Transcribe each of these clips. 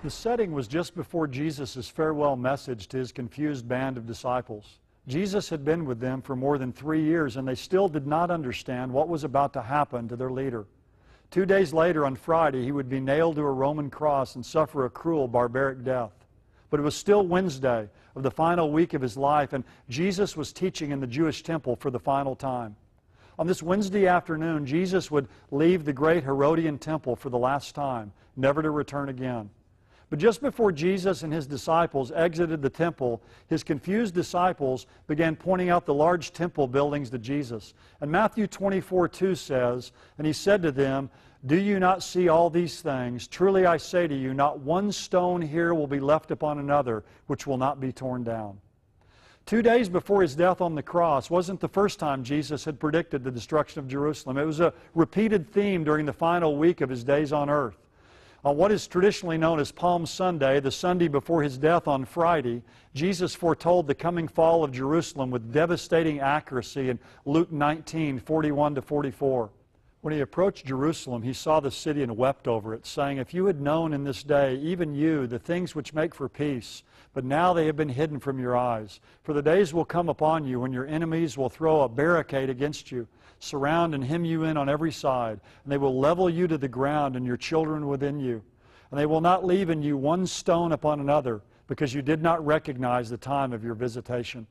The setting was just before Jesus' farewell message to his confused band of disciples. Jesus had been with them for more than 3 years, and they still did not understand what was about to happen to their leader. 2 days later, on Friday, he would be nailed to a Roman cross and suffer a cruel, barbaric death. But it was still Wednesday of the final week of his life, and Jesus was teaching in the Jewish temple for the final time. On this Wednesday afternoon, Jesus would leave the great Herodian temple for the last time, never to return again. But just before Jesus and his disciples exited the temple, his confused disciples began pointing out the large temple buildings to Jesus. And Matthew 24:2 says, "And he said to them, 'Do you not see all these things? Truly I say to you, not one stone here will be left upon another, which will not be torn down.'" 2 days before his death on the cross wasn't the first time Jesus had predicted the destruction of Jerusalem. It was a repeated theme during the final week of his days on earth. On what is traditionally known as Palm Sunday, the Sunday before his death on Friday, Jesus foretold the coming fall of Jerusalem with devastating accuracy in Luke 19:41-44. When he approached Jerusalem, he saw the city and wept over it, saying, "If you had known in this day, even you, the things which make for peace, but now they have been hidden from your eyes. For the days will come upon you when your enemies will throw a barricade against you, surround and hem you in on every side, and they will level you to the ground and your children within you. And they will not leave in you one stone upon another, because you did not recognize the time of your visitation."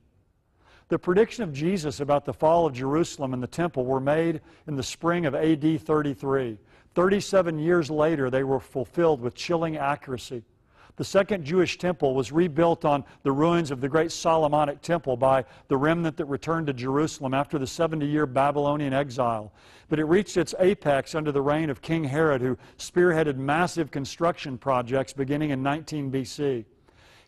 The prediction of Jesus about the fall of Jerusalem and the temple were made in the spring of AD 33. 37 years later, they were fulfilled with chilling accuracy. The second Jewish temple was rebuilt on the ruins of the great Solomonic temple by the remnant that returned to Jerusalem after the 70-year Babylonian exile. But it reached its apex under the reign of King Herod, who spearheaded massive construction projects beginning in 19 BC.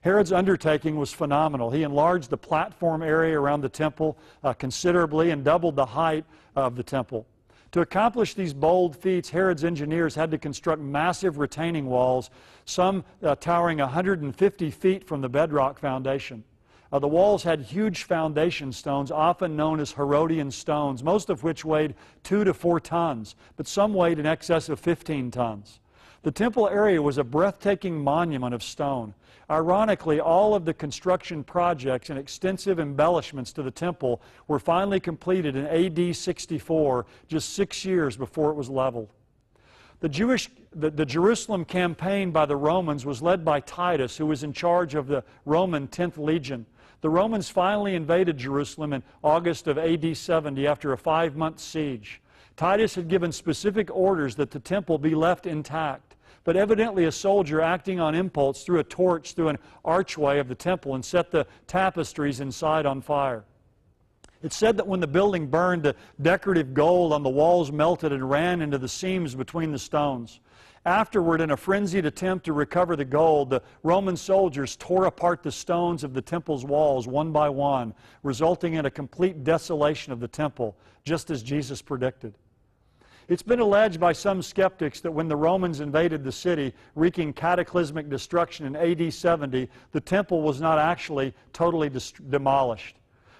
Herod's undertaking was phenomenal. He enlarged the platform area around the temple considerably and doubled the height of the temple. To accomplish these bold feats, Herod's engineers had to construct massive retaining walls, some towering 150 feet from the bedrock foundation. The walls had huge foundation stones, often known as Herodian stones, most of which weighed 2 to 4 tons, but some weighed in excess of 15 tons. The temple area was a breathtaking monument of stone. Ironically, all of the construction projects and extensive embellishments to the temple were finally completed in AD 64, just 6 years before it was leveled. The Jerusalem campaign by the Romans was led by Titus, who was in charge of the Roman 10th Legion. The Romans finally invaded Jerusalem in August of AD 70 after a 5-month siege. Titus had given specific orders that the temple be left intact. But evidently a soldier acting on impulse threw a torch through an archway of the temple and set the tapestries inside on fire. It's said that when the building burned, the decorative gold on the walls melted and ran into the seams between the stones. Afterward, in a frenzied attempt to recover the gold, the Roman soldiers tore apart the stones of the temple's walls one by one, resulting in a complete desolation of the temple, just as Jesus predicted. It's been alleged by some skeptics that when the Romans invaded the city, wreaking cataclysmic destruction in AD 70, the temple was not actually totally demolished.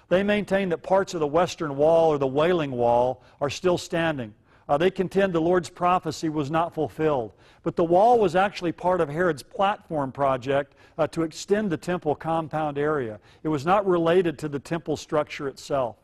They maintain that parts of the Western Wall or the Wailing Wall are still standing. They contend the Lord's prophecy was not fulfilled. But the wall was actually part of Herod's platform project to extend the temple compound area. It was not related to the temple structure itself.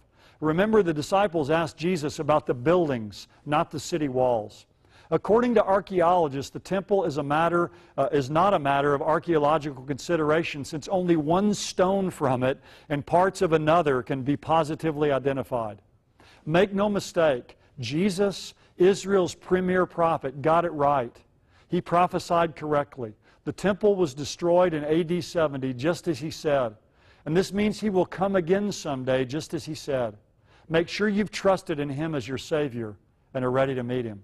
Remember, the disciples asked Jesus about the buildings, not the city walls. According to archaeologists, the temple is not a matter of archaeological consideration, since only one stone from it and parts of another can be positively identified. Make no mistake, Jesus, Israel's premier prophet, got it right. He prophesied correctly. The temple was destroyed in AD 70, just as he said. And this means he will come again someday, just as he said. Make sure you've trusted in him as your Savior and are ready to meet him.